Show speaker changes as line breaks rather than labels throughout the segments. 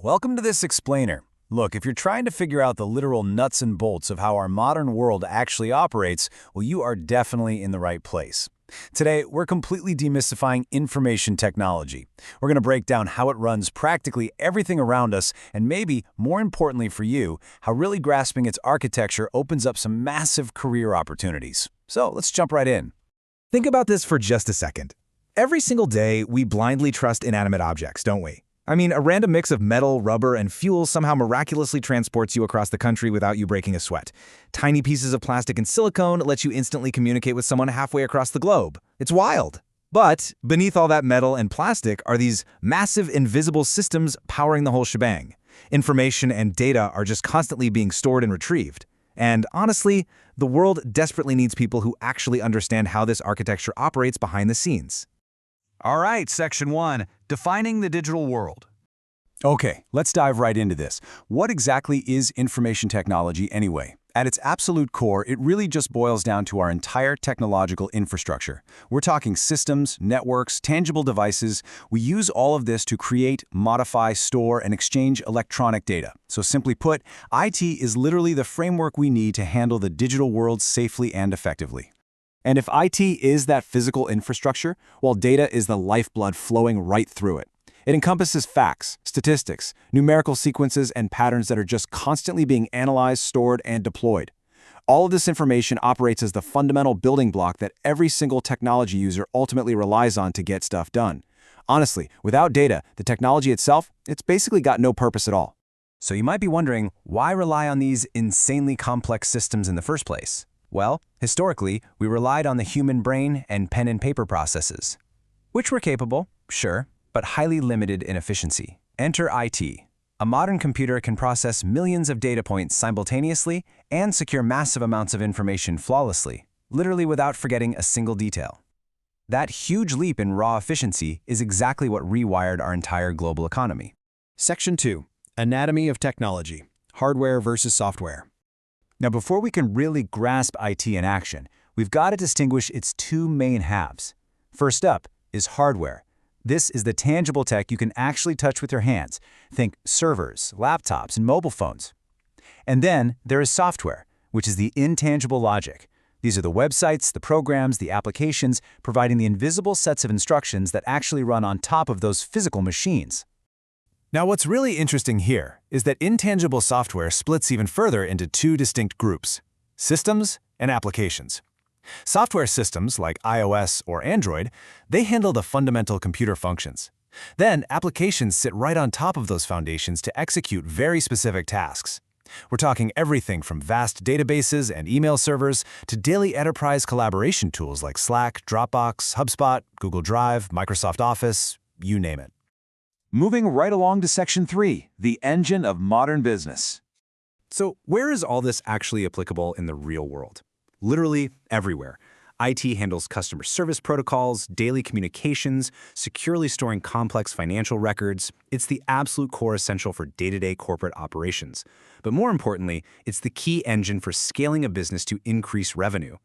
Welcome to this explainer. Look, if you're trying to figure out the literal nuts and bolts of how our modern world actually operates, well, you are definitely in the right place. Today, we're completely demystifying information technology. We're going to break down how it runs practically everything around us, and maybe, more importantly for you, how really grasping its architecture opens up some massive career opportunities. So let's jump right in.
Think about this for just a second. Every single day, we blindly trust inanimate objects, don't we? I mean, a random mix of metal, rubber, and fuel somehow miraculously transports you across the country without you breaking a sweat. Tiny pieces of plastic and silicone let you instantly communicate with someone halfway across the globe. It's wild. But beneath all that metal and plastic are these massive invisible systems powering the whole shebang. Information and data are just constantly being stored and retrieved. And honestly, the world desperately needs people who actually understand how this architecture operates behind the scenes.
All right, Section 1, Defining the Digital World.
Okay, let's dive right into this. What exactly is information technology anyway? At its absolute core, it really just boils down to our entire technological infrastructure. We're talking systems, networks, tangible devices. We use all of this to create, modify, store, and exchange electronic data. So simply put, IT is literally the framework we need to handle the digital world safely and effectively. And if IT is that physical infrastructure, well, data is the lifeblood flowing right through it. It encompasses facts, statistics, numerical sequences, and patterns that are just constantly being analyzed, stored, and deployed. All of this information operates as the fundamental building block that every single technology user ultimately relies on to get stuff done. Honestly, without data, the technology itself, it's basically got no purpose at all. So you might be wondering, why rely on these insanely complex systems in the first place? Well, historically, we relied on the human brain and pen and paper processes, which were capable, sure, but highly limited in efficiency. Enter IT. A modern computer can process millions of data points simultaneously and secure massive amounts of information flawlessly, literally without forgetting a single detail. That huge leap in raw efficiency is exactly what rewired our entire global economy.
Section 2, Anatomy of Technology, Hardware versus Software.
Now, before we can really grasp IT in action, we've got to distinguish its two main halves. First up is hardware. This is the tangible tech you can actually touch with your hands. Think servers, laptops, and mobile phones. And then there is software, which is the intangible logic. These are the websites, the programs, the applications, providing the invisible sets of instructions that actually run on top of those physical machines.
Now, what's really interesting here is that intangible software splits even further into two distinct groups: systems and applications. Software systems, like iOS or Android, they handle the fundamental computer functions. Then, applications sit right on top of those foundations to execute very specific tasks. We're talking everything from vast databases and email servers to daily enterprise collaboration tools like Slack, Dropbox, HubSpot, Google Drive, Microsoft Office, you name it.
Moving right along to Section 3, the engine of modern business.
So, where is all this actually applicable in the real world? Literally everywhere. IT handles customer service protocols, daily communications, securely storing complex financial records. It's the absolute core essential for day-to-day corporate operations. But more importantly, it's the key engine for scaling a business to increase revenue.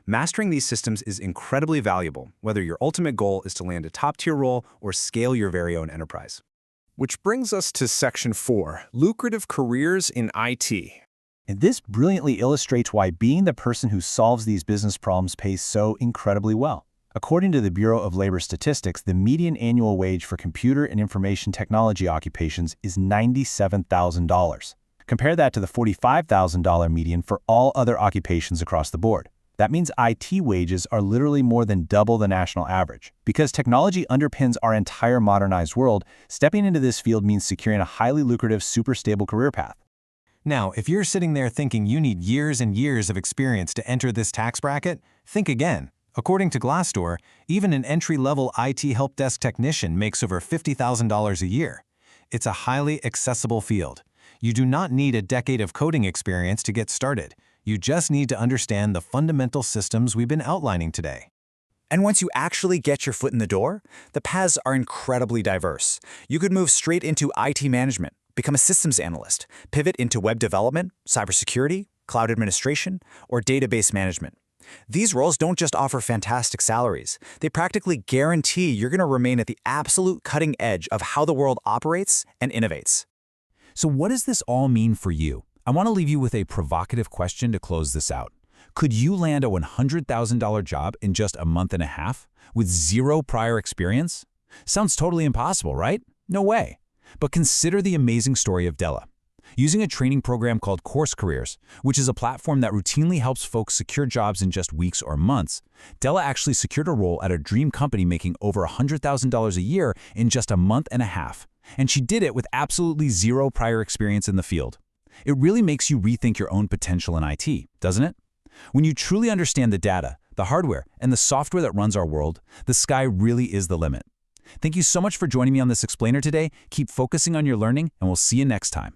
Mastering these systems is incredibly valuable, whether your ultimate goal is to land a top-tier role or scale your very own enterprise.
Which brings us to Section 4, Lucrative Careers in IT.
And this brilliantly illustrates why being the person who solves these business problems pays so incredibly well. According to the Bureau of Labor Statistics, the median annual wage for computer and information technology occupations is $97,000. Compare that to the $45,000 median for all other occupations across the board. That means IT wages are literally more than double the national average. Because technology underpins our entire modernized world, stepping into this field means securing a highly lucrative, super stable career path.
Now, if you're sitting there thinking you need years and years of experience to enter this tax bracket, think again. According to Glassdoor, even an entry-level IT help desk technician makes over $50,000 a year. It's a highly accessible field. You do not need a decade of coding experience to get started. You just need to understand the fundamental systems we've been outlining today.
And once you actually get your foot in the door, the paths are incredibly diverse. You could move straight into IT management, become a systems analyst, pivot into web development, cybersecurity, cloud administration, or database management. These roles don't just offer fantastic salaries. They practically guarantee you're going to remain at the absolute cutting edge of how the world operates and innovates.
So what does this all mean for you? I want to leave you with a provocative question to close this out. Could you land a $100,000 job in just a month and a half with zero prior experience? Sounds totally impossible, right? No way. But consider the amazing story of Della. Using a training program called Course Careers, which is a platform that routinely helps folks secure jobs in just weeks or months, Della actually secured a role at a dream company making over $100,000 a year in just a month and a half. And she did it with absolutely zero prior experience in the field. It really makes you rethink your own potential in IT, doesn't it? When you truly understand the data, the hardware, and the software that runs our world, the sky really is the limit. Thank you so much for joining me on this explainer today. Keep focusing on your learning, and we'll see you next time.